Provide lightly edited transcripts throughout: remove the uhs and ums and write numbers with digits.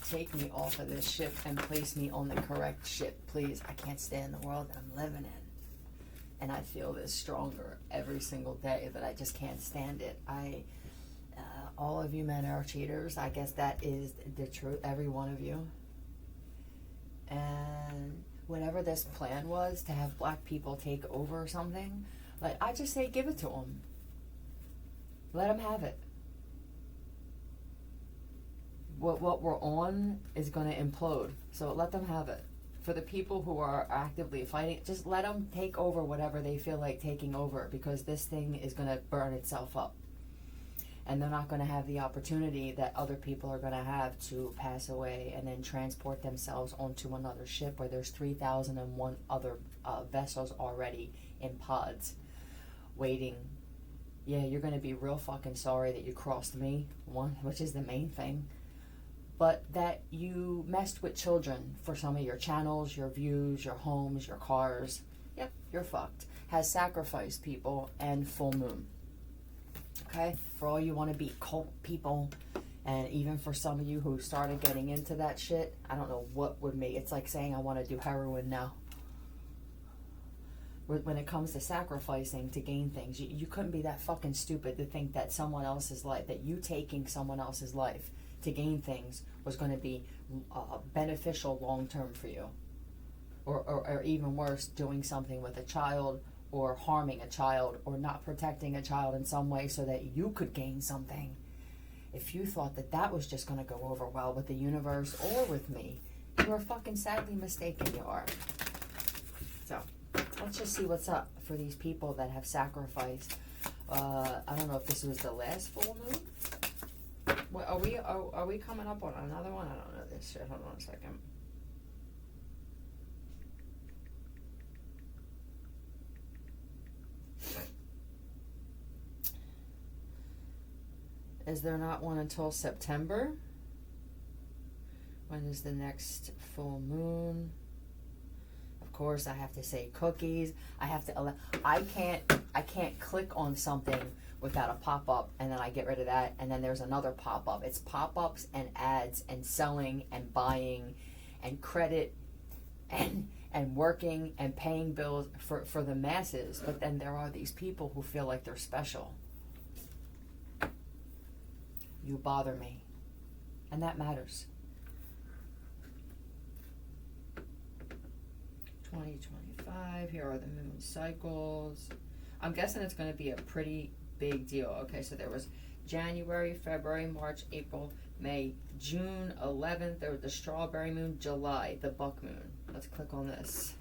Take me off of this ship and place me on the correct ship, please. I can't stand the world that I'm living in. And I feel this stronger every single day, that I just can't stand it. All of you men are cheaters. I guess that is the truth, every one of you. And whatever this plan was to have black people take over or something, like, I just say give it to them. Let them have it. What we're on is going to implode, so let them have it. For the people who are actively fighting, just let them take over whatever they feel like taking over, because this thing is going to burn itself up. And they're not going to have the opportunity that other people are going to have to pass away and then transport themselves onto another ship where there's 3,001 other vessels already in pods waiting. Yeah, you're going to be real fucking sorry that you crossed me, one, which is the main thing. But that you messed with children for some of your channels, your views, your homes, your cars. Yep, you're fucked. Has sacrificed people and full moon. Okay, for all you want to be cult people, and even for some of you who started getting into that shit, I don't know what would make, it's like saying I want to do heroin now. When it comes to sacrificing to gain things, you couldn't be that fucking stupid to think that someone else's life, that you taking someone else's life to gain things was going to be beneficial long term for you. Or even worse, doing something with a child, or harming a child, or not protecting a child in some way so that you could gain something. If you thought that that was just going to go over well with the universe or with me, you are fucking sadly mistaken, you are. So, let's just see what's up for these people that have sacrificed. I don't know if this was the last full moon. What, are we coming up on another one? I don't know this shit. Hold on a second. Is there not one until September? When is the next full moon? Of course, I have to say cookies. I can't click on something without a pop-up, and then I get rid of that, and then there's another pop-up. It's pop-ups and ads and selling and buying and credit and working and paying bills for the masses. But then there are these people who feel like they're special. You bother me, and that matters. 2025, here are the moon cycles. I'm guessing it's going to be a pretty big deal. Okay, so there was January, February, March, April, May, June 11th, there was the strawberry moon, July, the buck moon. Let's click on this.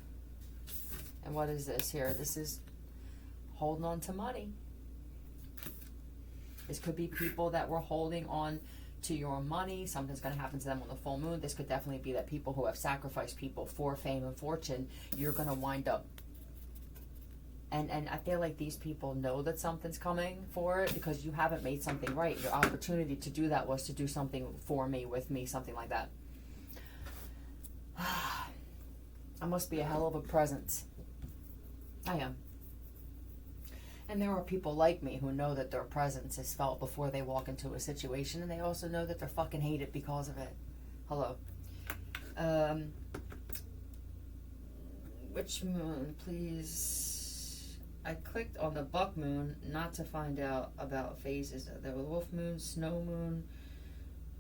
And what is this here? This is holding on to money. This could be people that were holding on to your money. Something's going to happen to them on the full moon. This could definitely be that people who have sacrificed people for fame and fortune, you're going to wind up. And I feel like these people know that something's coming for it, because you haven't made something right. Your opportunity to do that was to do something for me, with me, something like that. I must be a hell of a presence. I am. And there are people like me who know that their presence is felt before they walk into a situation, and they also know that they're fucking hated because of it. Hello. Which moon, please? I clicked on the buck moon not to find out about phases. There were wolf moon, snow moon,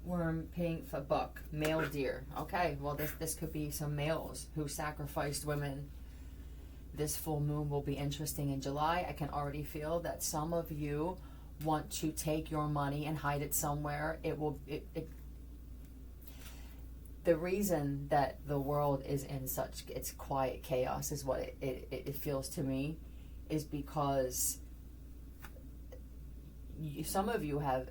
worm, pink, for buck, male deer. Okay, well this could be some males who sacrificed women. This full moon will be interesting in July. I can already feel that some of you want to take your money and hide it somewhere. The reason that the world is in such it's quiet chaos is what it feels to me, is because some of you have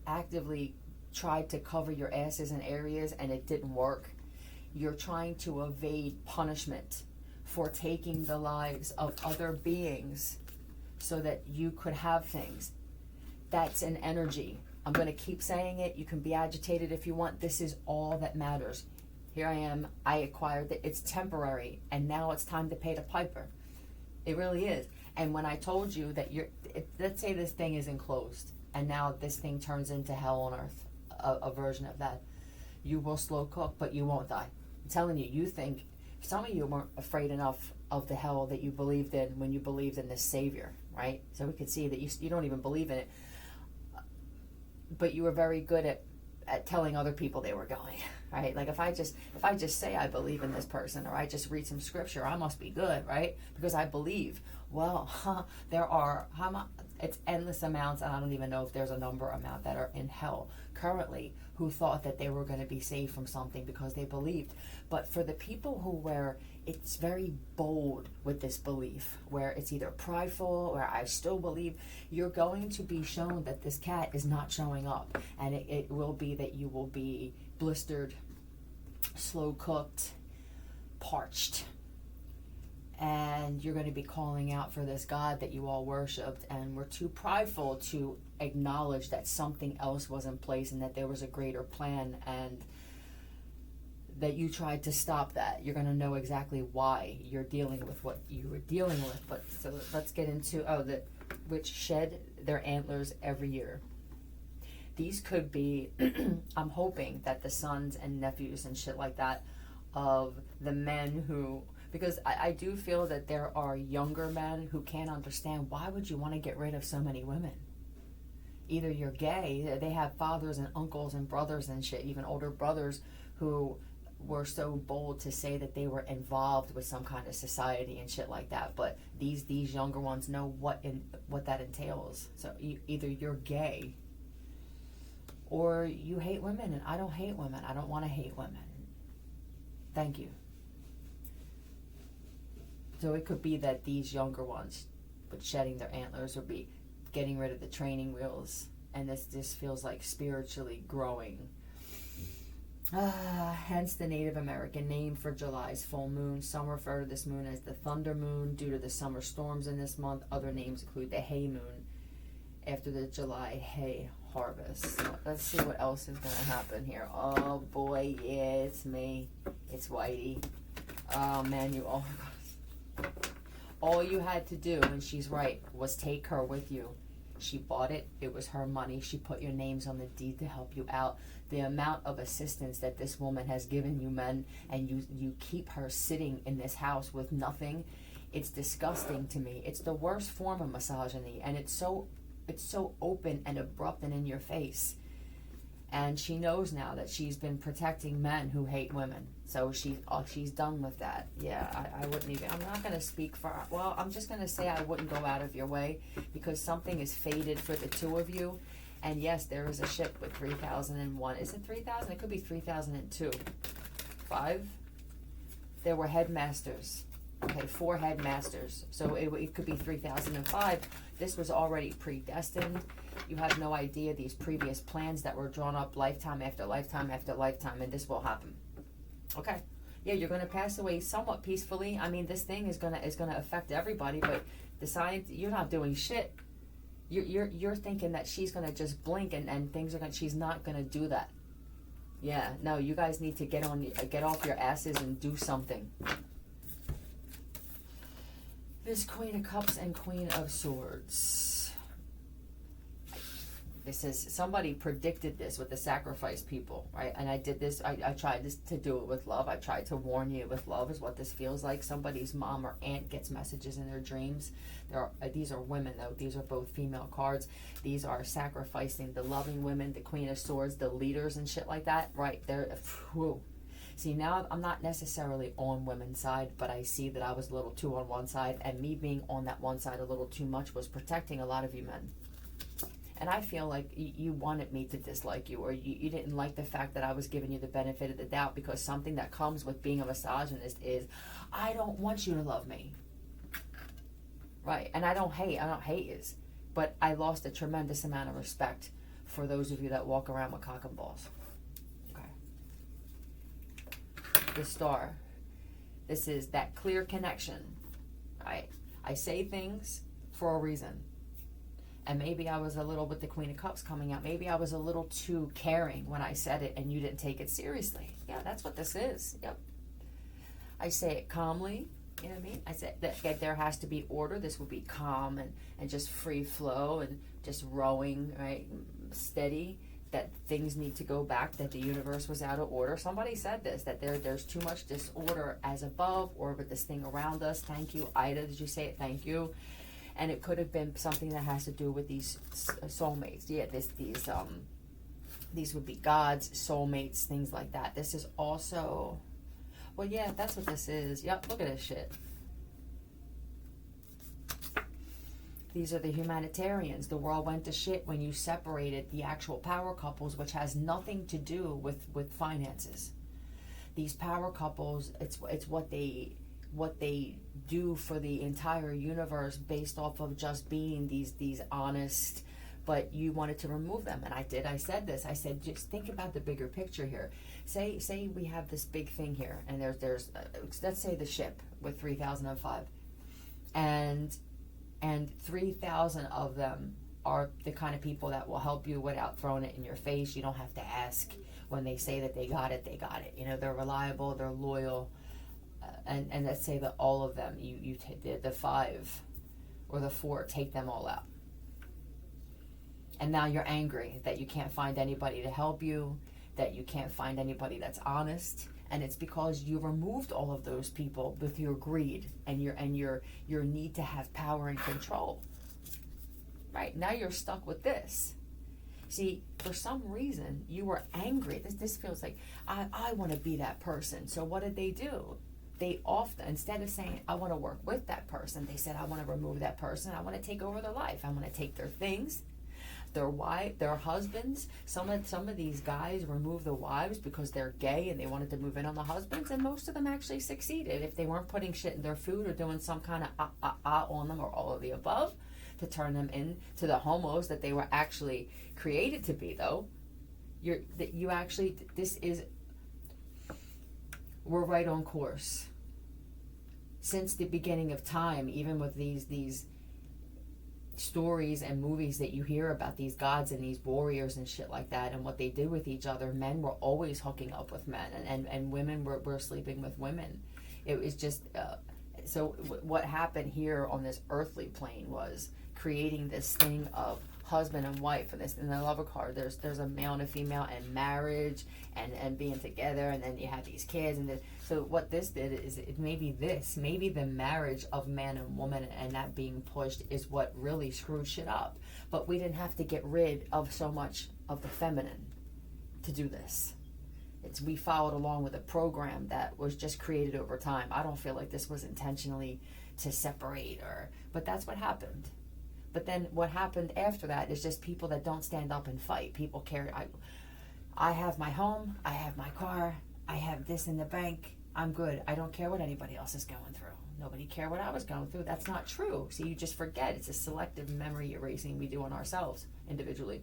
actively tried to cover your asses in areas and it didn't work. You're trying to evade punishment for taking the lives of other beings so that you could have things. That's an energy. I'm going to keep saying it. You can be agitated if you want. This is all that matters. Here I am. I acquired it. It's temporary, and now it's time to pay the piper. It really is. And when I told you that let's say this thing is enclosed, and now this thing turns into hell on earth, a version of that. You will slow cook, but you won't die. I'm telling you, you think, some of you weren't afraid enough of the hell that you believed in when you believed in this Savior, right? So we could see that you don't even believe in it, but you were very good at telling other people they were going, right? Like if I just say I believe in this person, or I just read some scripture, I must be good, right? Because I believe. Well, there are, it's endless amounts, and I don't even know if there's a number amount that are in hell currently who thought that they were going to be saved from something because they believed. But for the people where it's very bold with this belief, where it's either prideful or I still believe, you're going to be shown that this cat is not showing up, and it will be that you will be blistered, slow cooked, parched, and you're going to be calling out for this God that you all worshipped, and were too prideful to acknowledge that something else was in place and that there was a greater plan, and that you tried to stop that. You're going to know exactly why you're dealing with what you were dealing with. But so let's get into, which shed their antlers every year. These could be, I'm hoping that the sons and nephews and shit like that of the men who, because I do feel that there are younger men who can't understand, why would you want to get rid of so many women? Either you're gay, they have fathers and uncles and brothers and shit, even older brothers who were so bold to say that they were involved with some kind of society and shit like that. But these younger ones know what that entails. So either you're gay or you hate women, and I don't hate women. I don't want to hate women. Thank you. So it could be that these younger ones, with shedding their antlers, would be getting rid of the training wheels, and this feels like spiritually growing. Hence the Native American name for July's full moon. Some refer to this moon as the thunder moon due to the summer storms in this month. Other names include the hay moon after the July hay harvest. So let's see what else is going to happen here. Oh boy, yeah, it's me. It's Whitey. Oh man, you all you had to do, and she's right, was take her with you. She bought it. It was her money. She put your names on the deed to help you out. The amount of assistance that this woman has given you men, and you keep her sitting in this house with nothing, it's disgusting to me. It's the worst form of misogyny, and it's so open and abrupt and in your face. And she knows now that she's been protecting men who hate women. So she's done with that. Yeah, I wouldn't even, I'm not going to speak for, well, I'm just going to say I wouldn't go out of your way, because something is fated for the two of you. And yes, there is a ship with 3001. Is it 3000? It could be 3002. 5? There were headmasters. Okay, 4 headmasters. So it could be 3005. This was already predestined. You have no idea these previous plans that were drawn up lifetime after lifetime after lifetime, and this will happen. Okay. Yeah, you're going to pass away somewhat peacefully. I mean, this thing is going to affect everybody, but the science, you're not doing shit. You're thinking that she's going to just blink and things are going to, she's not going to do that. Yeah, no, you guys need to get off your asses and do something. This Queen of Cups and Queen of Swords. This is, somebody predicted this with the sacrifice people, right? And I did this, I tried to do it with love. I tried to warn you with love is what this feels like. Somebody's mom or aunt gets messages in their dreams. These are women though. These are both female cards. These are sacrificing the loving women, the Queen of Swords, the leaders and shit like that, right? Whew. See, now I'm not necessarily on women's side, but I see that I was a little too on one side, and me being on that one side a little too much was protecting a lot of you men. And I feel like you wanted me to dislike you, or you didn't like the fact that I was giving you the benefit of the doubt, because something that comes with being a misogynist is, I don't want you to love me. Right? And I don't hate is, but I lost a tremendous amount of respect for those of you that walk around with cock and balls. The Star. This is that clear connection, right? I say things for a reason. And maybe I was a little, with the Queen of Cups coming out, maybe I was a little too caring when I said it and you didn't take it seriously. Yeah, that's what this is. Yep. I say it calmly, You know what I mean? I said that there has to be order. This would be calm and just free flow and just rowing, right? Steady. That things need to go back, that the universe was out of order. Somebody said this, that there's too much disorder as above or with this thing around us. Thank you, Ida. Did you say it? Thank you. And it could have been something that has to do with these soulmates. Yeah, these would be gods, soulmates, things like that. This is also, well, yeah, that's what this is. Yep, look at this shit. These are the humanitarians. The world went to shit when you separated the actual power couples, which has nothing to do with finances. These power couples, it's what they do for the entire universe based off of just being these honest, but you wanted to remove them. And I did. I said this. I said, just think about the bigger picture here. Say we have this big thing here, and there's let's say the ship with 3,005, and 3,000 of them are the kind of people that will help you without throwing it in your face. You don't have to ask. When they say that they got it, they got it. You know, they're reliable, they're loyal, and let's say that all of them, you take the 5 or the 4, take them all out. And now you're angry that you can't find anybody to help you, that you can't find anybody that's honest, and it's because you removed all of those people with your greed and your need to have power and control. Right? Now you're stuck with this. See, for some reason you were angry. This feels like I want to be that person. So what did they do? They often, instead of saying I want to work with that person, they said I want to remove that person. I want to take over their life. I want to take their things, their wife, their husbands. Some of these guys remove the wives because they're gay and they wanted to move in on the husbands, and most of them actually succeeded if they weren't putting shit in their food or doing some kind of on them, or all of the above, to turn them into the homos that they were actually created to be. Though we're right on course since the beginning of time. Even with these stories and movies that you hear about these gods and these warriors and shit like that, and what they did with each other, men were always hooking up with men, and women were sleeping with women. It was just so what happened here on this earthly plane was creating this thing of husband and wife. And this, in the lover card, there's a male and a female, and marriage and being together, and then you have these kids. And so what this did is maybe the marriage of man and woman and that being pushed is what really screwed shit up. But we didn't have to get rid of so much of the feminine to do this. We followed along with a program that was just created over time. I don't feel like this was intentionally to separate, but that's what happened. But then what happened after that is just people that don't stand up and fight. People care. I have my home, I have my car, I have this in the bank, I'm good. I don't care what anybody else is going through. Nobody cared what I was going through. That's not true. See, you just forget. It's a selective memory erasing we do on ourselves individually.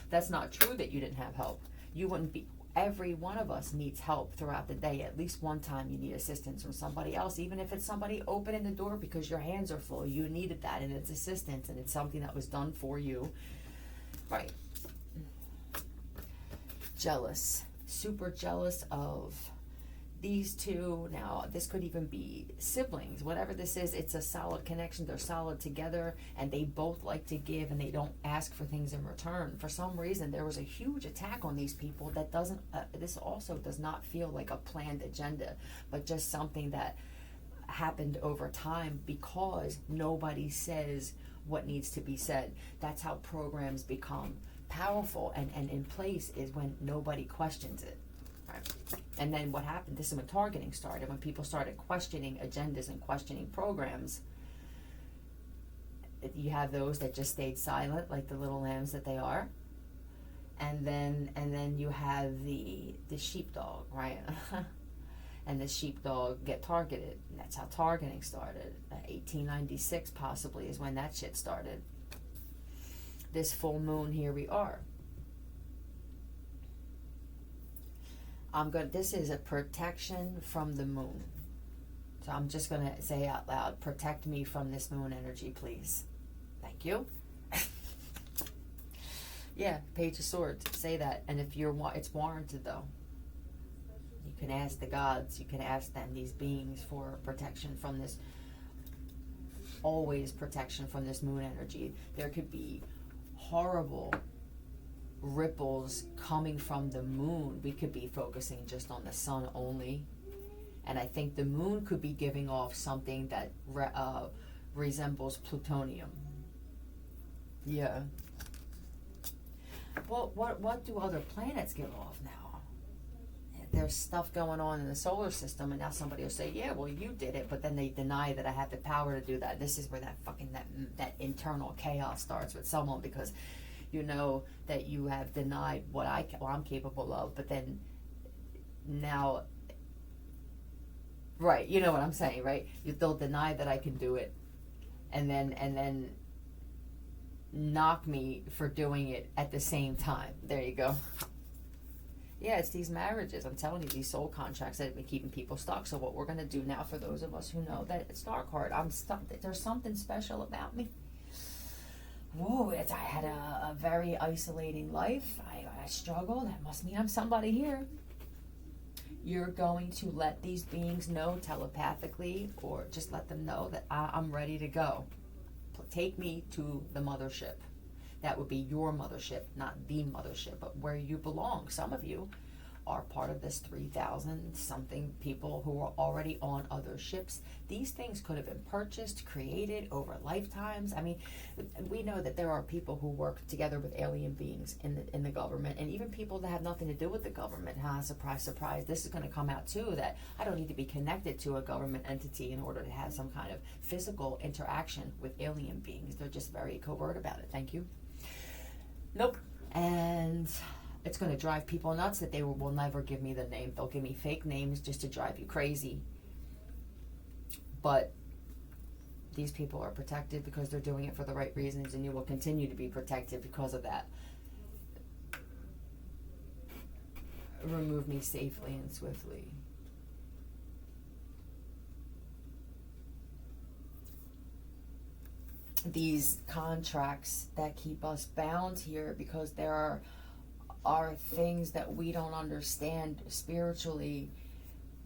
That's not true that you didn't have help. You wouldn't be. Every one of us needs help throughout the day. At least one time you need assistance from somebody else, even if it's somebody opening the door because your hands are full. You needed that, and it's assistance, and it's something that was done for you. Right. Jealous. Super jealous of these two. Now, this could even be siblings. Whatever this is, it's a solid connection. They're solid together, and they both like to give, and they don't ask for things in return. For some reason, there was a huge attack on these people that doesn't, this also does not feel like a planned agenda, but just something that happened over time because nobody says what needs to be said. That's how programs become powerful and in place, is when nobody questions it. And then what happened, this is when targeting started, when people started questioning agendas and questioning programs. You have those that just stayed silent, like the little lambs that they are. And then you have the sheepdog, right? And the sheepdog get targeted. And that's how targeting started. 1896 possibly is when that shit started. This full moon, here we are. This is a protection from the moon. So I'm just going to say out loud, protect me from this moon energy, please. Thank you. Yeah, Page of Swords, say that. And if it's warranted though. can ask the gods, you can ask them, these beings, for protection from this, always protection from this moon energy. There could be horrible ripples coming from the moon. We could be focusing just on the sun only. And I think the moon could be giving off something that resembles plutonium. Yeah. Well, what do other planets give off now? There's stuff going on in the solar system, and now somebody will say, yeah, well, you did it, but then they deny that I have the power to do that. This is where that internal chaos starts with someone, because you know that you have denied what I'm capable of, but then now, right, you know what I'm saying, right? They'll deny that I can do it, and then knock me for doing it at the same time. There you go. Yeah, it's these marriages. I'm telling you, these soul contracts that have been keeping people stuck. So what we're going to do now, for those of us who know that it's dark heart, I'm stuck. There's something special about me. Whoa, I had a very isolating life. I struggled. That must mean I'm somebody here. You're going to let these beings know telepathically, or just let them know that I'm ready to go. Take me to the mothership. That would be your mothership, not the mothership, but where you belong. Some of you are part of this 3,000 something people who are already on other ships. These things could have been purchased, created over lifetimes. I mean, we know that there are people who work together with alien beings in the government, and even people that have nothing to do with the government. Surprise, surprise. This is going to come out too, that I don't need to be connected to a government entity in order to have some kind of physical interaction with alien beings. They're just very covert about it. Thank you. Nope. And it's going to drive people nuts that they will never give me the name. They'll give me fake names just to drive you crazy. But these people are protected because they're doing it for the right reasons, and you will continue to be protected because of that. Remove me safely and swiftly. These contracts that keep us bound here, because there are things that we don't understand spiritually,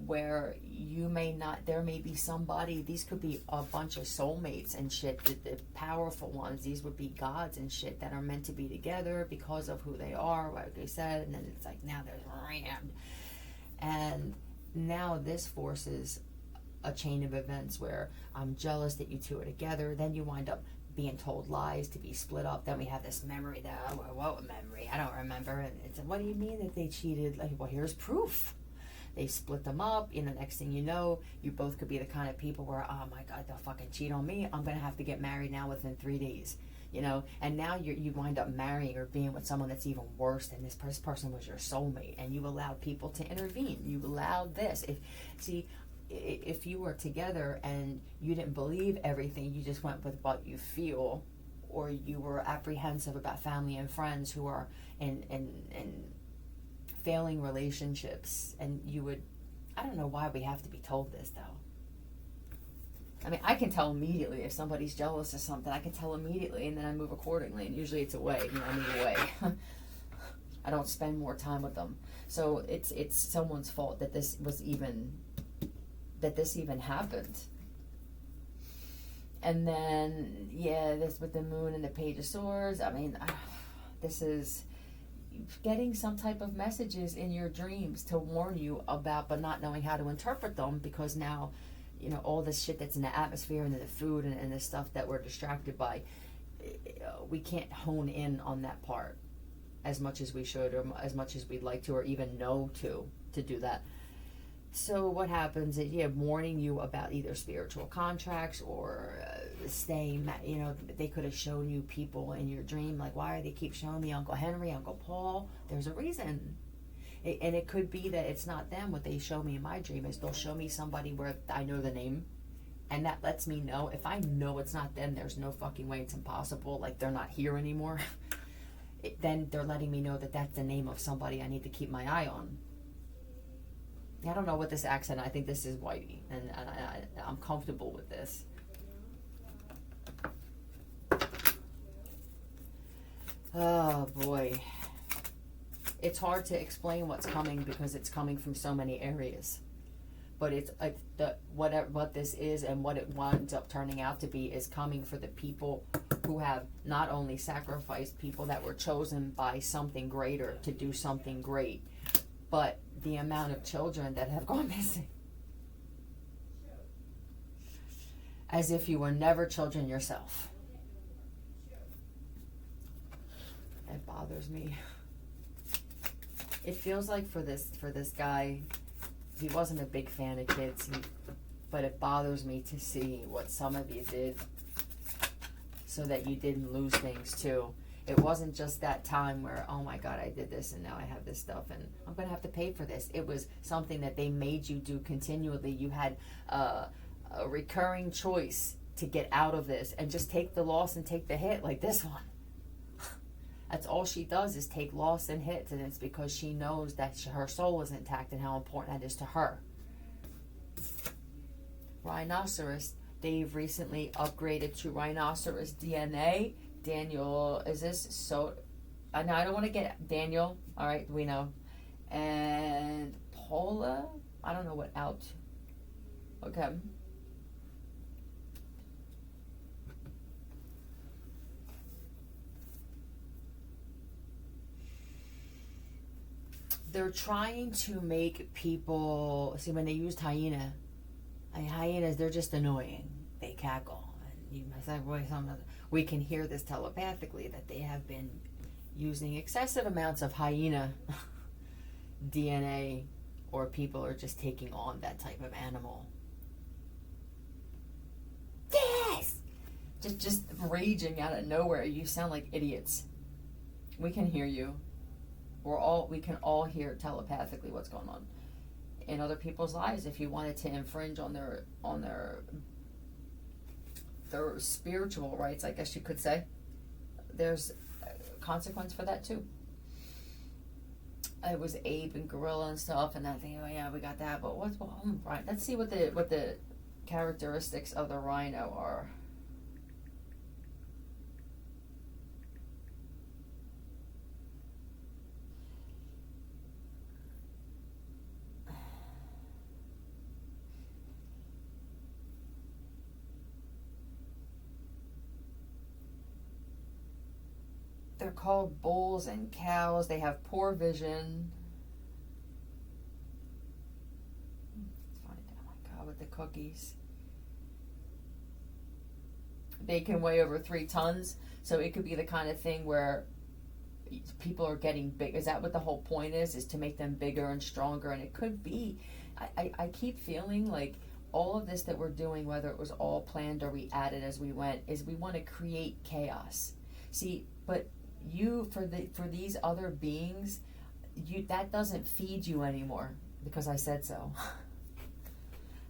where you may not, there may be somebody, these could be a bunch of soulmates and shit, the powerful ones, these would be gods and shit that are meant to be together because of who they are, like they said, and then it's like, now there's rammed. And now this forces a chain of events where I'm jealous that you two are together. Then you wind up being told lies to be split up. Then we have this memory that, what memory? I don't remember. And it's, what do you mean that they cheated? Like, well, here's proof. They split them up. You know, next thing you know, you both could be the kind of people where, oh my God, they'll fucking cheat on me. I'm going to have to get married now within 3 days. You know, and now you wind up marrying or being with someone that's even worse than this person was your soulmate. And you allowed people to intervene. You allowed this. If you were together and you didn't believe everything, you just went with what you feel, or you were apprehensive about family and friends who are in failing relationships, and you would, I don't know why we have to be told this though. I mean, I can tell immediately if somebody's jealous of something. I can tell immediately, and then I move accordingly, and usually it's away. You know, I move away. I don't spend more time with them. So it's someone's fault that this even happened. And then, yeah, this with the moon and the Page of Swords. I mean, this is getting some type of messages in your dreams to warn you about, but not knowing how to interpret them, because now, you know, all this shit that's in the atmosphere and the food and the stuff that we're distracted by, we can't hone in on that part as much as we should, or as much as we'd like to, or even know to do that. So what happens is, warning you about either spiritual contracts or staying, you know, they could have shown you people in your dream, like, why do they keep showing me Uncle Henry, Uncle Paul? There's a reason. And it could be that it's not them. What they show me in my dream is they'll show me somebody where I know the name, and that lets me know, if I know it's not them, there's no fucking way, it's impossible, like they're not here anymore, then they're letting me know that that's the name of somebody I need to keep my eye on. I don't know what this accent, I think this is Whitey, and I'm comfortable with this. Oh boy. it's hard to explain what's coming because it's coming from so many areas. But it's what this is and what it winds up turning out to be is coming for the people who have not only sacrificed, people that were chosen by something greater to do something great, but the amount of children that have gone missing. As if you were never children yourself. It bothers me. It feels like for this guy, he wasn't a big fan of kids, but it bothers me to see what some of you did so that you didn't lose things too. It wasn't just that time where, oh my God, I did this and now I have this stuff and I'm going to have to pay for this. It was something that they made you do continually. You had a recurring choice to get out of this and just take the loss and take the hit like this one. That's all she does is take loss and hits, and it's because she knows that her soul is intact and how important that is to her. Rhinoceros, they've recently upgraded to rhinoceros DNA. Daniel, is this so? No, I don't want to get Daniel. All right, we know. And Paula, I don't know what out. Okay. They're trying to make people see when they used hyena. Hyenas, they're just annoying. They cackle, and you say, "Boy, we can hear this telepathically that they have been using excessive amounts of hyena DNA, or people are just taking on that type of animal." Yes, just raging out of nowhere. You sound like idiots. We can hear you. We can all hear telepathically what's going on in other people's lives. If you wanted to infringe on their spiritual rights, I guess you could say, there's a consequence for that too. It was ape and gorilla and stuff, and I think, oh yeah, we got that. But right? Let's see what the characteristics of the rhino are. They're called bulls and cows. They have poor vision. Let's find out. Oh my God, with the cookies. They can weigh over 3 tons. So it could be the kind of thing where people are getting big. Is that what the whole point is to make them bigger and stronger? And it could be. I keep feeling like all of this that we're doing, whether it was all planned or we added as we went, is we want to create chaos. See, but for these other beings, that doesn't feed you anymore because I said so.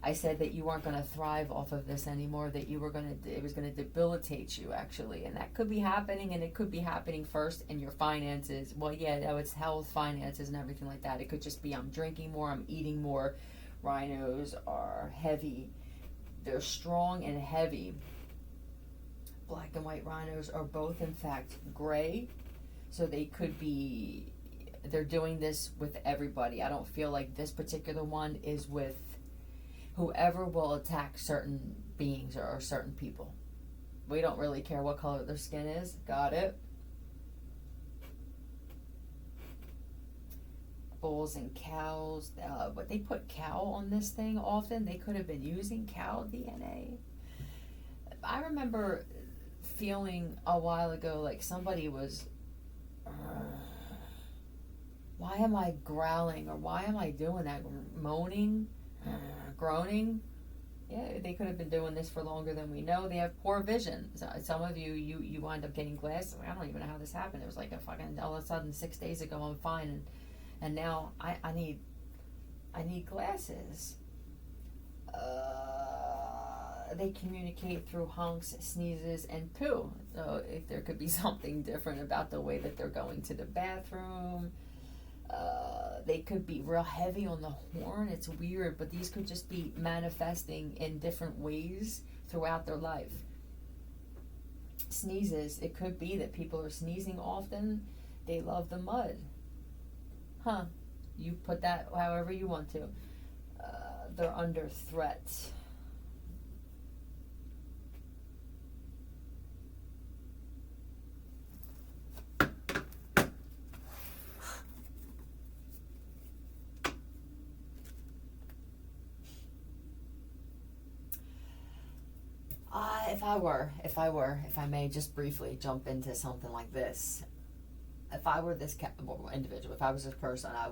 I said that you weren't going to thrive off of this anymore, that it was going to debilitate you actually, and that could be happening, and it could be happening first in your finances. Well, yeah, no, it's health, finances, and everything like that. It could just be I'm drinking more, I'm eating more. Rhinos are heavy. They're strong and heavy. Black and white rhinos are both, in fact, gray. So they're doing this with everybody. I don't feel like this particular one is with whoever will attack certain beings or certain people. We don't really care what color their skin is. Got it? Bulls and cows. But they put cow on this thing often. They could have been using cow DNA. I remember feeling a while ago like somebody was why am I growling, or why am I doing that, moaning, groaning? Yeah, they could have been doing this for longer than we know. They have poor vision. So some of you wind up getting glasses. I don't even know how this happened. It was like all of a sudden 6 days ago I'm fine, and now I need glasses. They communicate through honks, sneezes, and poo. So if there could be something different about the way that they're going to the bathroom. They could be real heavy on the horn. It's weird, but these could just be manifesting in different ways throughout their life. Sneezes. It could be that people are sneezing often. They love the mud. Huh. You put that however you want to. They're under threat. If I may just briefly jump into something like this, if I were this individual, if I was this person, I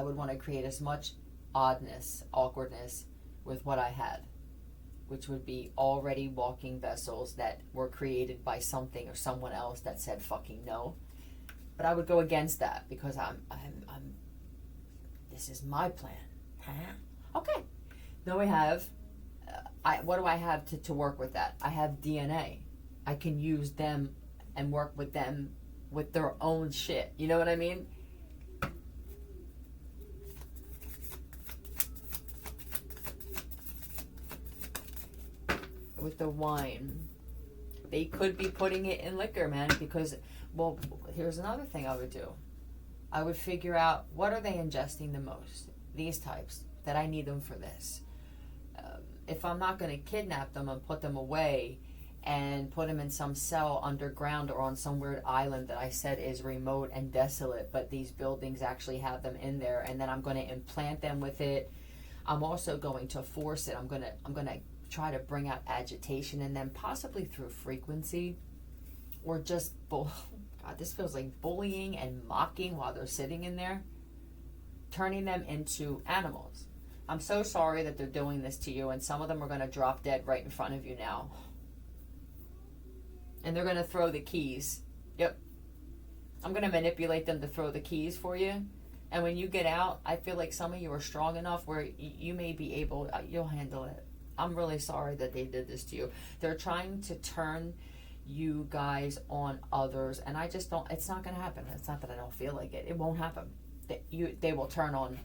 would want to create as much awkwardness with what I had, which would be already walking vessels that were created by something or someone else that said fucking no. But I would go against that because I'm this is my plan. Huh? Okay. Now we have, what do I have to work with that? I have DNA. I can use them and work with them with their own shit. You know what I mean? With the wine. They could be putting it in liquor, man, because, well, here's another thing I would do. I would figure out, what are they ingesting the most? These types, that I need them for this. If I'm not going to kidnap them and put them away and put them in some cell underground or on some weird island that I said is remote and desolate, but these buildings actually have them in there, and then I'm going to implant them with it. I'm also going to force it. I'm going to try to bring out agitation in them, possibly through frequency, or just God, this feels like bullying and mocking while they're sitting in there, turning them into animals. I'm so sorry that they're doing this to you, and some of them are going to drop dead right in front of you now. And they're going to throw the keys. Yep. I'm going to manipulate them to throw the keys for you. And when you get out, I feel like some of you are strong enough where you may be able, you'll handle it. I'm really sorry that they did this to you. They're trying to turn you guys on others, and I just don't, it's not going to happen. It's not that I don't feel like it. It won't happen. They will turn on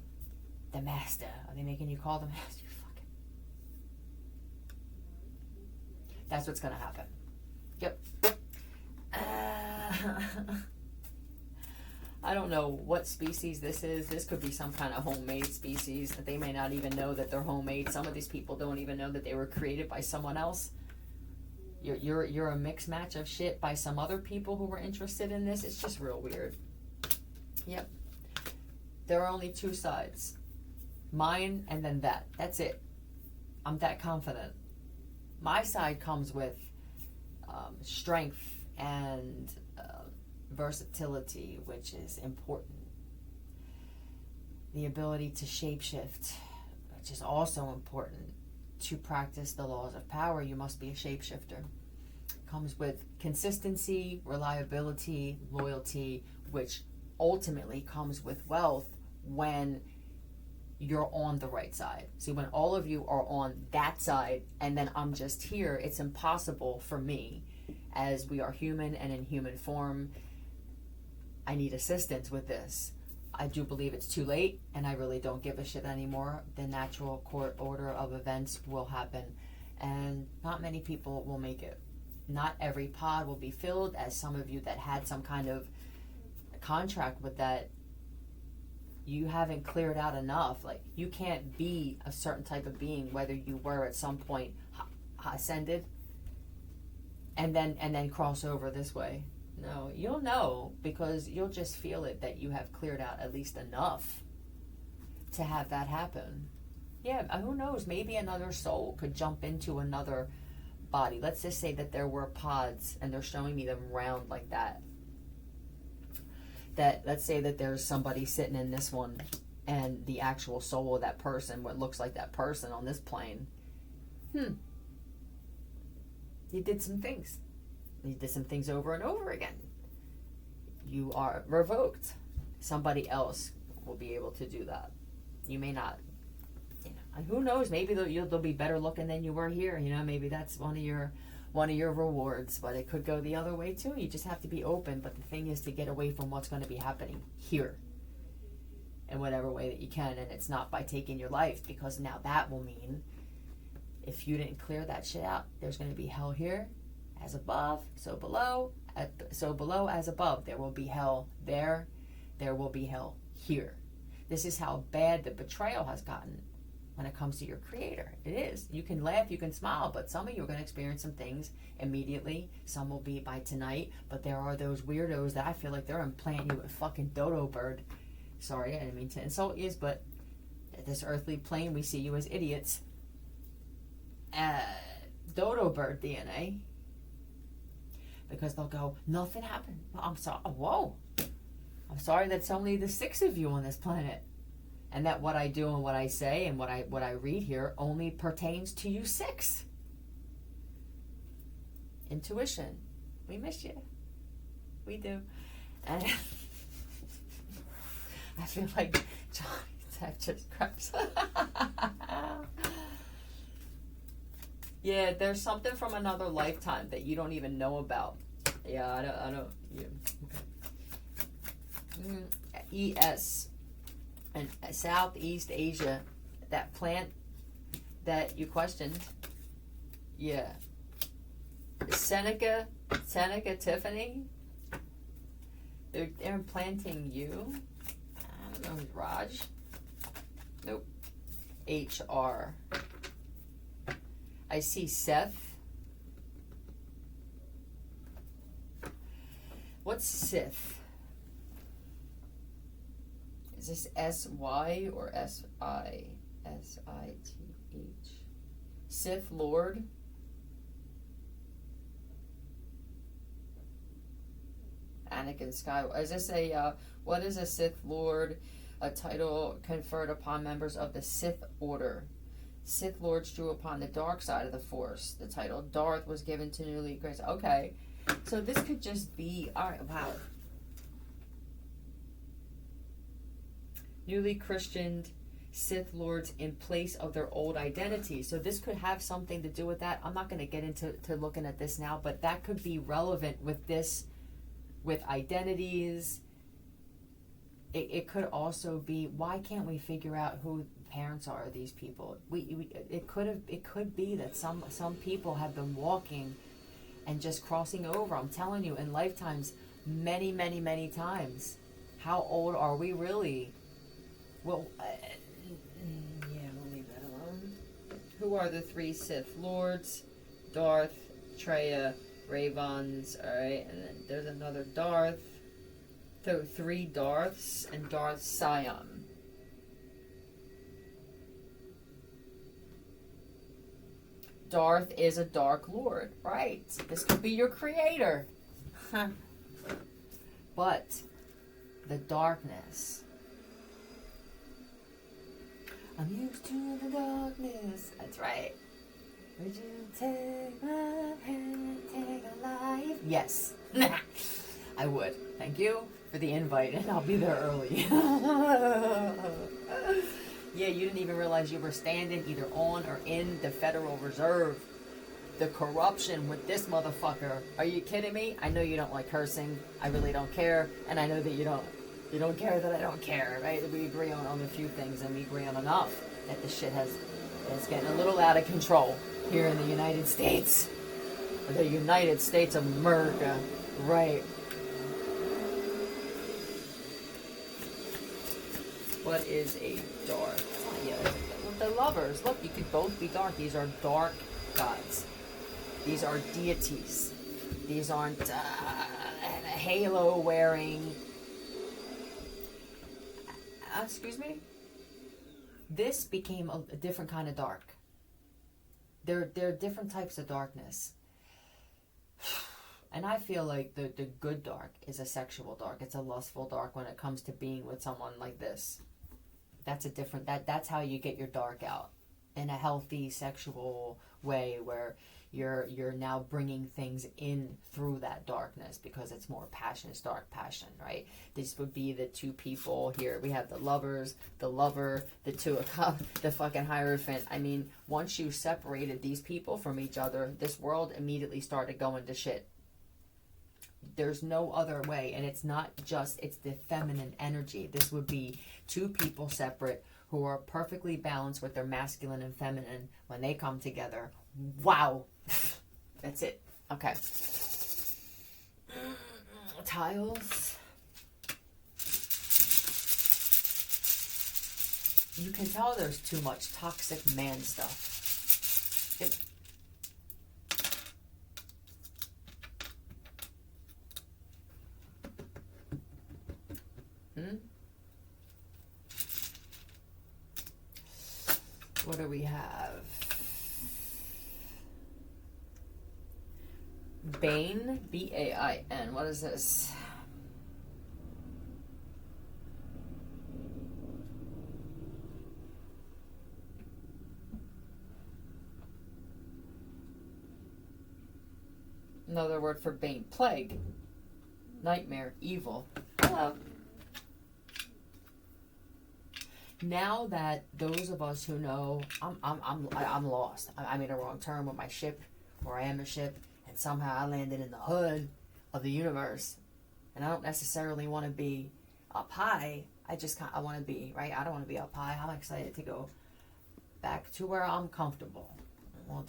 the master. Are they making you call the master? You fucking... That's what's going to happen. Yep. I don't know what species this is. This could be some kind of homemade species that they may not even know that they're homemade. Some of these people don't even know that they were created by someone else. You're a mixed match of shit by some other people who were interested in this. It's just real weird. Yep. There are only two sides. Mine and then that. That's it. I'm that confident. My side comes with strength and versatility, which is important. The ability to shapeshift, which is also important. To practice the laws of power, you must be a shapeshifter. Comes with consistency, reliability, loyalty, which ultimately comes with wealth when you're on the right side. See, when all of you are on that side and then I'm just here, it's impossible for me, as we are human and in human form. I need assistance with this. I do believe it's too late, and I really don't give a shit anymore. The natural court order of events will happen, and not many people will make it. Not every pod will be filled, as some of you that had some kind of contract with that, you haven't cleared out enough. Like, you can't be a certain type of being, whether you were at some point ascended and then cross over this way. No, you'll know, because you'll just feel it, that you have cleared out at least enough to have that happen. Yeah, who knows? Maybe another soul could jump into another body. Let's just say that there were pods and they're showing me them round like that. That, let's say that there's somebody sitting in this one and the actual soul of that person, what looks like that person on this plane. You did some things. You did some things over and over again. You are revoked. Somebody else will be able to do that. You may not. You know, who knows? Maybe they'll be better looking than you were here. You know, maybe that's one of your rewards. But it could go the other way too. You just have to be open. But the thing is to get away from what's going to be happening here, in whatever way that you can. And it's not by taking your life, because now that will mean, if you didn't clear that shit out, there's going to be hell here. As above, so below, so below as above. There will be hell there, there will be hell here. This is how bad the betrayal has gotten when it comes to your creator. It is. You can laugh, you can smile, but some of you are going to experience some things immediately. Some will be by tonight, but there are those weirdos that I feel like they're implanting you with fucking dodo bird. Sorry, I didn't mean to insult you, but at this earthly plane, we see you as idiots. Dodo bird DNA. Because they'll go, nothing happened. I'm sorry. Whoa. I'm sorry that's only the 6 of you on this planet. And that what I do and what I say and what I read here only pertains to you 6. Intuition. We miss you. We do. And I feel like Johnny Depp just grabs. Yeah, there's something from another lifetime that you don't even know about. Yeah, I don't. Yeah. ES. And Southeast Asia, that plant that you questioned, yeah. Seneca Tiffany, they're implanting you. I don't know who's Raj. Nope. HR. I see Seth. What's Sith? Is this S-Y or S-I? S-I-T-H. Sith Lord. Anakin Skywalker. Is this a, what is a Sith Lord? A title conferred upon members of the Sith Order. Sith Lords drew upon the dark side of the Force. The title Darth was given to newly grace. Okay. So this could just be, alright, wow. Newly Christianed Sith Lords in place of their old identity. So this could have something to do with that. I'm not going to get into looking at this now, but that could be relevant with this, with identities. It could also be, why can't we figure out who parents are of these people? It could be that some people have been walking and just crossing over. I'm telling you, in lifetimes, many, many, many times. How old are we really? Well, yeah, we'll leave that alone. Who are the 3 Sith Lords? Darth, Treya, Ravons, alright, and then there's another Darth. So 3 Darths and Darth Sion. Darth is a Dark Lord, right? This could be your creator. But the darkness. I'm used to the darkness. That's right. Would you take my hand and take a life? Yes. I would. Thank you for the invite, and I'll be there early. Yeah, you didn't even realize you were standing either on or in the Federal Reserve. The corruption with this motherfucker. Are you kidding me? I know you don't like cursing. I really don't care. And I know that you don't care that I don't care, right? We agree on a few things, and we agree on enough that this shit is getting a little out of control here in the United States. The United States of America. Right. What is a dark? Yeah, the lovers. Look, you could both be dark. These are dark gods. These are deities. These aren't halo wearing. Excuse me? This became a different kind of dark. There are different types of darkness. And I feel like the good dark is a sexual dark. It's a lustful dark when it comes to being with someone like this. That's a different, that's how you get your dark out in a healthy sexual way, where you're now bringing things in through that darkness because it's more passion. It's dark passion, right? This would be the 2 people here. We have the lovers, the lover, the 2 of cups, the fucking Hierophant. I mean, once you separated these people from each other, this world immediately started going to shit. There's no other way, and it's not just, it's the feminine energy. This would be 2 people separate who are perfectly balanced with their masculine and feminine. When they come together, wow. That's it. Okay. Tiles. you can tell there's too much toxic man stuff. What do we have? Bain, B-A-I-N. What is this? Another word for bane. Plague, nightmare, evil. Hello. Now that those of us who know, I'm lost. I made a wrong turn with my ship, or I am a ship, and somehow I landed in the hood of the universe. And I don't necessarily want to be up high. I want to be, right? I don't want to be up high. I'm excited to go back to where I'm comfortable. Well,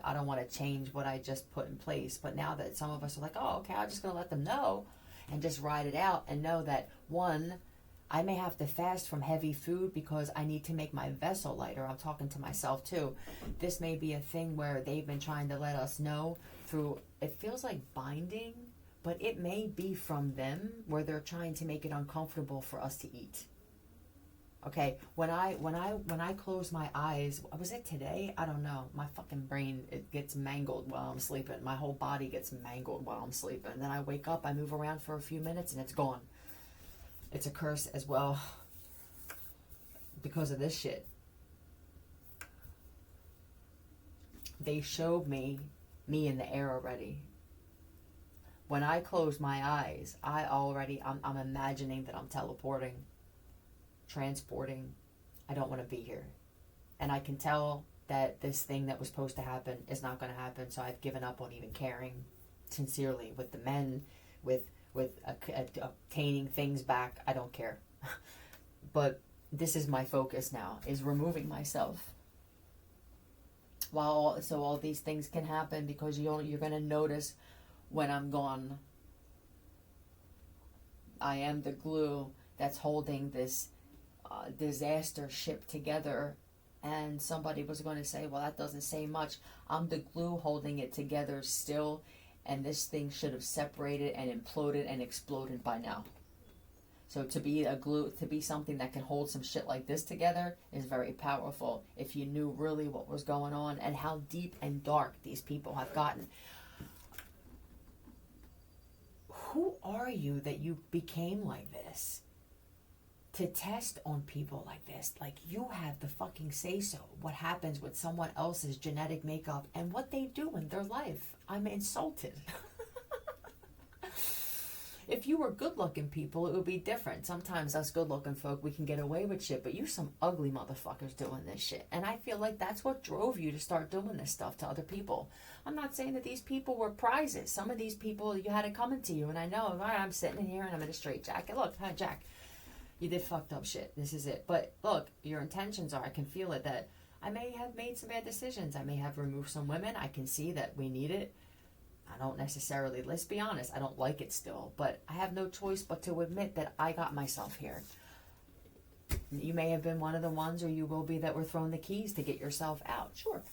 I don't want to change what I just put in place. But now that some of us are like, oh, okay, I'm just going to let them know and just ride it out and know that, one, I may have to fast from heavy food because I need to make my vessel lighter. I'm talking to myself too. This may be a thing where they've been trying to let us know through, it feels like binding, but it may be from them where they're trying to make it uncomfortable for us to eat. Okay, when I close my eyes, was it today? I don't know. My fucking brain, it gets mangled while I'm sleeping. My whole body gets mangled while I'm sleeping. Then I wake up, I move around for a few minutes, and it's gone. It's a curse as well because of this shit. They showed me in the air already. When I close my eyes, I'm imagining that I'm teleporting, transporting. I don't want to be here. And I can tell that this thing that was supposed to happen is not going to happen, so I've given up on even caring sincerely with the men, with obtaining things back. I don't care. But this is my focus now, is removing myself. So all these things can happen because you're going to notice when I'm gone. I am the glue that's holding this disaster ship together. And somebody was going to say, well, that doesn't say much. I'm the glue holding it together still. And this thing should have separated and imploded and exploded by now. So to be a glue, to be something that can hold some shit like this together is very powerful if you knew really what was going on and how deep and dark these people have gotten. Who are you that you became like this? To test on people like this, like you have the fucking say-so. What happens with someone else's genetic makeup and what they do in their life. I'm insulted. If you were good-looking people, it would be different. Sometimes us good-looking folk, we can get away with shit, but you some ugly motherfuckers doing this shit. And I feel like that's what drove you to start doing this stuff to other people. I'm not saying that these people were prizes. Some of these people, you had it coming to you. And I know, all right, I'm sitting in here and I'm in a straitjacket. Look, hi, Jack. You did fucked up shit. This is it. But look, your intentions are, I can feel it, that I may have made some bad decisions. I may have removed some women. I can see that we need it. I don't necessarily, let's be honest, I don't like it still. But I have no choice but to admit that I got myself here. You may have been one of the ones, or you will be, that were thrown the keys to get yourself out. Sure.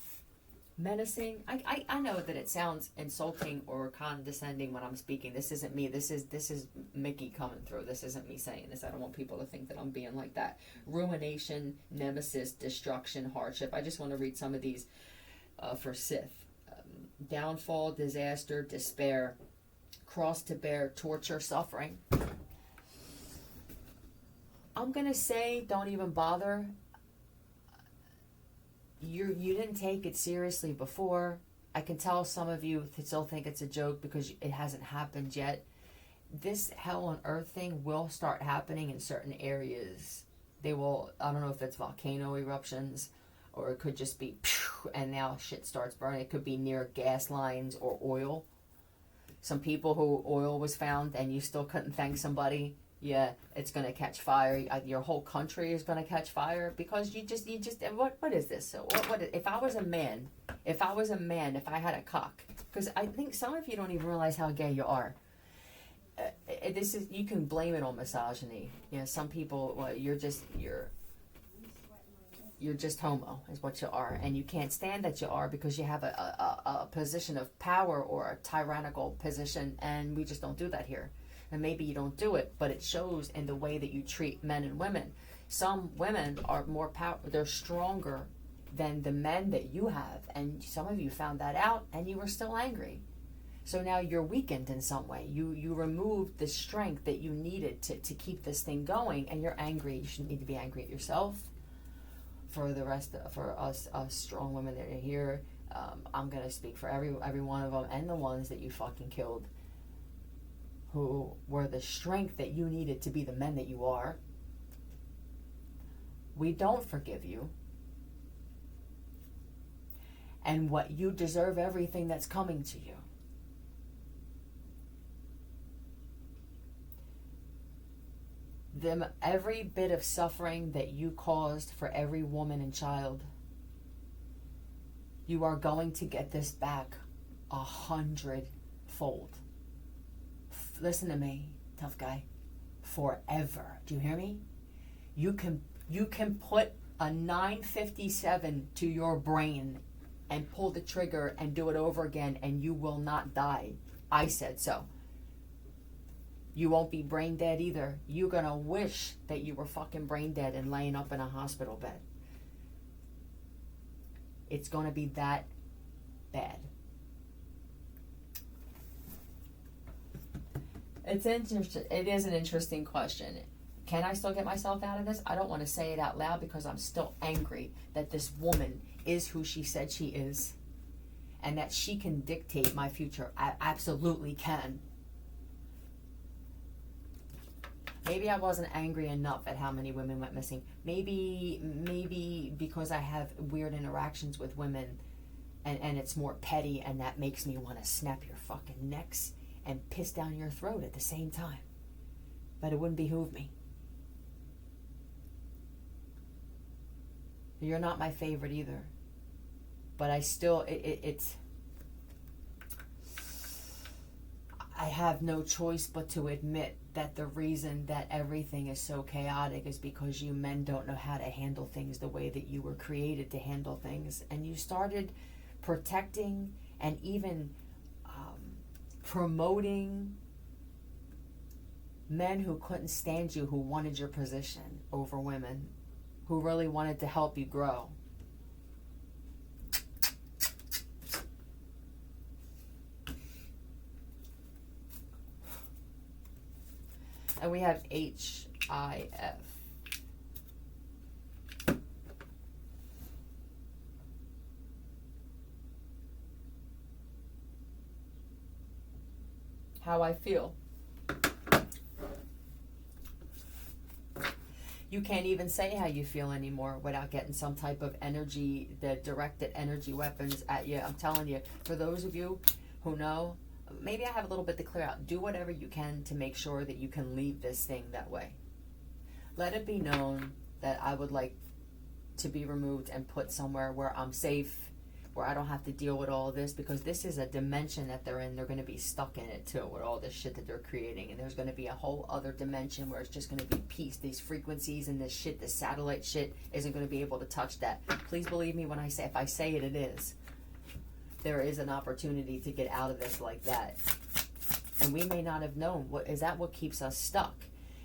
Menacing. I know that it sounds insulting or condescending when I'm speaking. This isn't me. This is Mickey coming through. This isn't me saying this. I don't want people to think that I'm being like that. Ruination, nemesis, destruction, hardship. I just want to read some of these for Sith. Downfall, disaster, despair, cross to bear, torture, suffering. I'm going to say don't even bother. You didn't take it seriously before. I can tell some of you still think it's a joke because it hasn't happened yet. This hell on earth thing will start happening in certain areas. They will, I don't know if it's volcano eruptions, or it could just be and now shit starts burning. It could be near gas lines or oil. Some people who oil was found and you still couldn't thank somebody. Yeah, it's going to catch fire. Your whole country is going to catch fire because you just what is this? So what if I was a man, if I had a cock, because I think some of you don't even realize how gay you are. You can blame it on misogyny. You know, some people, well, you're you're just homo is what you are, and you can't stand that you are because you have a position of power or a tyrannical position, and we just don't do that here. And maybe you don't do it, but it shows in the way that you treat men and women. Some women are more they're stronger than the men that you have, and some of you found that out and you were still angry. So now you're weakened in some way. You removed the strength that you needed to keep this thing going, and you're angry. You shouldn't need to be angry at yourself. For the rest, for us strong women that are here, I'm gonna speak for every one of them, and the ones that you fucking killed, who were the strength that you needed to be the men that you are. We don't forgive you. And what you deserve, everything that's coming to you. Every bit of suffering that you caused for every woman and child, you are going to get this back 100-fold. Listen to me, tough guy. Forever. Do you hear me? You can put a 957 to your brain and pull the trigger and do it over again, and you will not die. I said so. You won't be brain dead either. You're gonna wish that you were fucking brain dead and laying up in a hospital bed. It's gonna be that bad. It's interesting. It is an interesting question. Can I still get myself out of this? I don't want to say it out loud because I'm still angry that this woman is who she said she is, and that she can dictate my future. I absolutely can. Maybe I wasn't angry enough at how many women went missing. Maybe because I have weird interactions with women, and it's more petty, and that makes me want to snap your fucking necks and piss down your throat at the same time. But it wouldn't behoove me. You're not my favorite either. But I still, I have no choice but to admit that the reason that everything is so chaotic is because you men don't know how to handle things the way that you were created to handle things. And you started protecting and even promoting men who couldn't stand you, who wanted your position, over women who really wanted to help you grow. And we have HIF. How I feel. You can't even say how you feel anymore without getting some type of energy, the directed energy weapons at you. I'm telling you, for those of you who know, maybe I have a little bit to clear out. Do whatever you can to make sure that you can leave this thing that way. Let it be known that I would like to be removed and put somewhere where I'm safe, where I don't have to deal with all this, because this is a dimension that they're in. They're going to be stuck in it too with all this shit that they're creating, and there's going to be a whole other dimension where it's just going to be peace. These frequencies and this shit, this satellite shit, isn't going to be able to touch that. Please believe me when I say, if I say it, it is. There is an opportunity to get out of this like that, and we may not have known. What is that? What keeps us stuck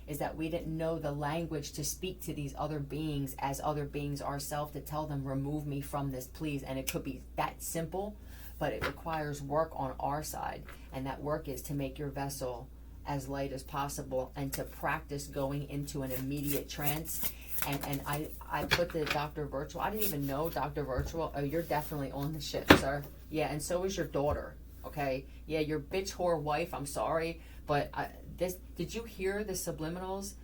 is that we didn't know the language to speak to these other beings as other beings ourselves, to tell them, remove me from this, please. And it could be that simple, but it requires work on our side, and that work is to make your vessel as light as possible and to practice going into an immediate trance. And I put the Dr. Virtual. I didn't even know Dr. Virtual. Oh, you're definitely on the ship, sir. Yeah, and so is your daughter. Okay. Yeah, your bitch whore wife. I'm sorry, but did you hear the subliminals?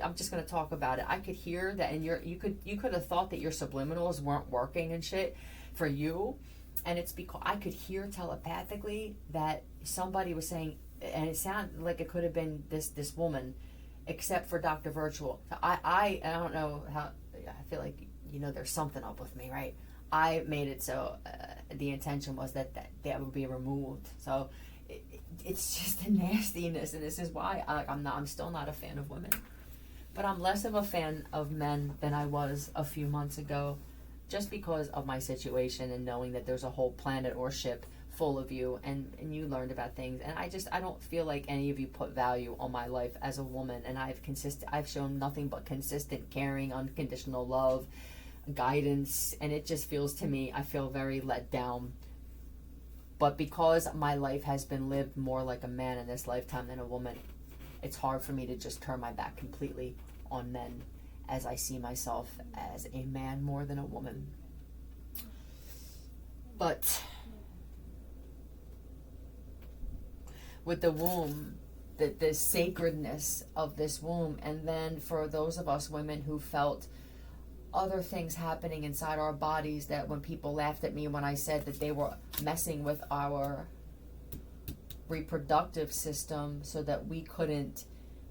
I'm just gonna talk about it. I could hear that, and you could have thought that your subliminals weren't working and shit for you, and it's because I could hear telepathically that somebody was saying, and it sounded like it could have been this woman, except for Dr. Virtual. I don't know how. I feel like there's something up with me, right? I made it so the intention was that would be removed. So it's just a nastiness, and this is why I'm still not a fan of women. But I'm less of a fan of men than I was a few months ago, just because of my situation and knowing that there's a whole planet or ship full of you, and you learned about things, and I don't feel like any of you put value on my life as a woman, and I've shown nothing but consistent caring, unconditional love, guidance, and it just feels to me, I feel very let down. But because my life has been lived more like a man in this lifetime than a woman, it's hard for me to just turn my back completely on men, as I see myself as a man more than a woman. But with the womb, the sacredness of this womb, and then for those of us women who felt other things happening inside our bodies, that when people laughed at me when I said that they were messing with our reproductive system so that we couldn't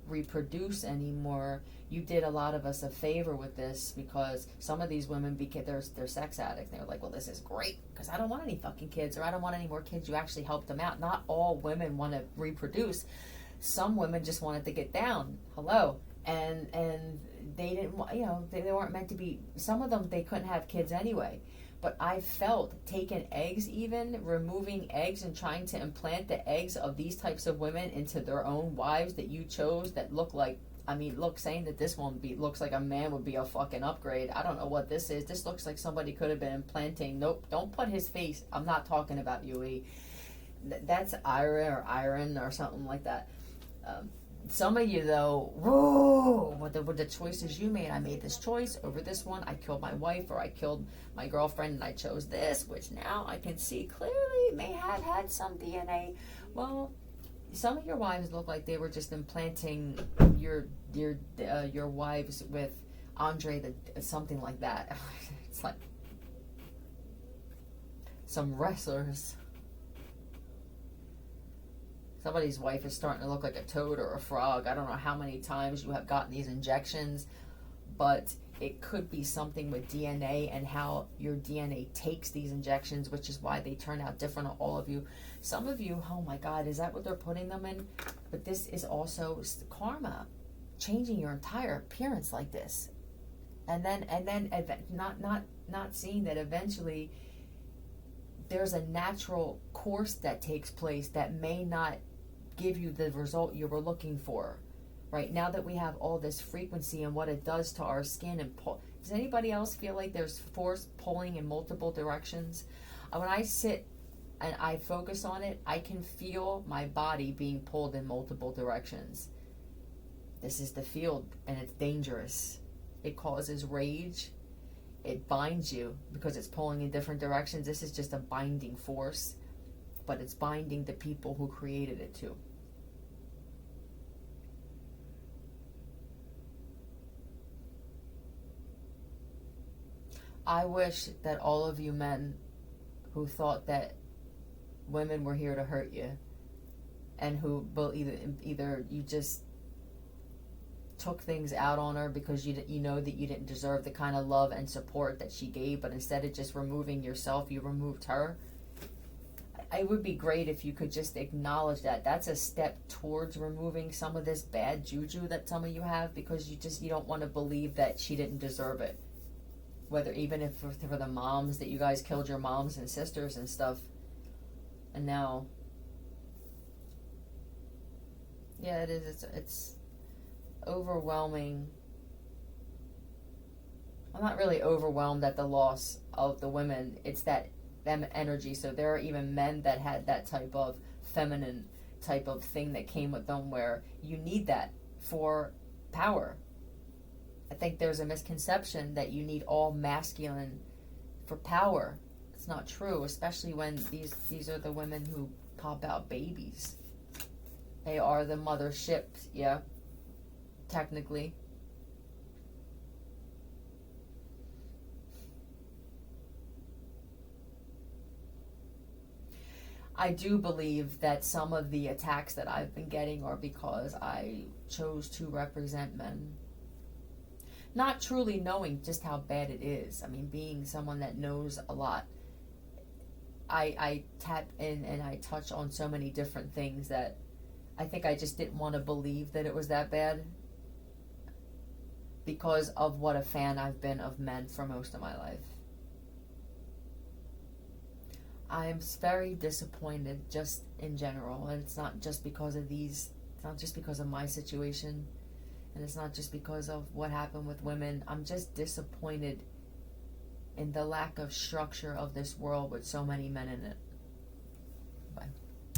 reproduce anymore, you did a lot of us a favor with this, because some of these women became they're sex addicts. They were like, well, this is great because I don't want any fucking kids, or I don't want any more kids. You actually helped them out. Not all women want to reproduce. Some women just wanted to get down. Hello. And they didn't, they weren't meant to be, some of them, they couldn't have kids anyway. But I felt taking eggs, even removing eggs and trying to implant the eggs of these types of women into their own wives that you chose, that look like, saying that this one looks like a man would be a fucking upgrade. I don't know what this is. This looks like somebody could have been implanting. Nope, don't put his face. I'm not talking about you, E. That's Iron or something like that. Some of you, though, whoa, with the choices you made. I made this choice over this one. I killed my wife, or I killed my girlfriend, and I chose this, which now I can see clearly may have had some DNA. Well, some of your wives look like they were just implanting your wives with Andre, something like that. It's like some wrestlers. Somebody's wife is starting to look like a toad or a frog. I don't know how many times you have gotten these injections, but it could be something with DNA and how your DNA takes these injections, which is why they turn out different on all of you. Some of you, oh my God, is that what they're putting them in? But this is also karma, changing your entire appearance like this. And then not seeing that eventually there's a natural course that takes place that may not give you the result you were looking for. Right now that we have all this frequency and what it does to our skin and pull, does anybody else feel like there's force pulling in multiple directions? When I sit and I focus on it, I can feel my body being pulled in multiple directions. This is the field, and it's dangerous. It causes rage. It binds you because it's pulling in different directions. This is just a binding force, but it's binding the people who created it too. I wish that all of you men who thought that women were here to hurt you, and who either you just took things out on her because you know that you didn't deserve the kind of love and support that she gave, but instead of just removing yourself, you removed her. It would be great if you could just acknowledge that. That's a step towards removing some of this bad juju that some of you have, because you don't want to believe that she didn't deserve it. Whether even if for the moms that you guys killed your moms and sisters and stuff. And now, yeah, it is. It's overwhelming. I'm not really overwhelmed at the loss of the women. It's that them energy. So there are even men that had that type of feminine type of thing that came with them, where you need that for power. I think there's a misconception that you need all masculine for power. It's not true, especially when these are the women who pop out babies. They are the mothership, yeah, technically. I do believe that some of the attacks that I've been getting are because I chose to represent men. Not truly knowing just how bad it is. I mean, being someone that knows a lot, I tap in and I touch on so many different things that I think I just didn't want to believe that it was that bad. because of what a fan I've been of men for most of my life. I'm very disappointed just in general, and it's not just because of it's not just because of my situation, and it's not just because of what happened with women. I'm just disappointed in the lack of structure of this world with so many men in it.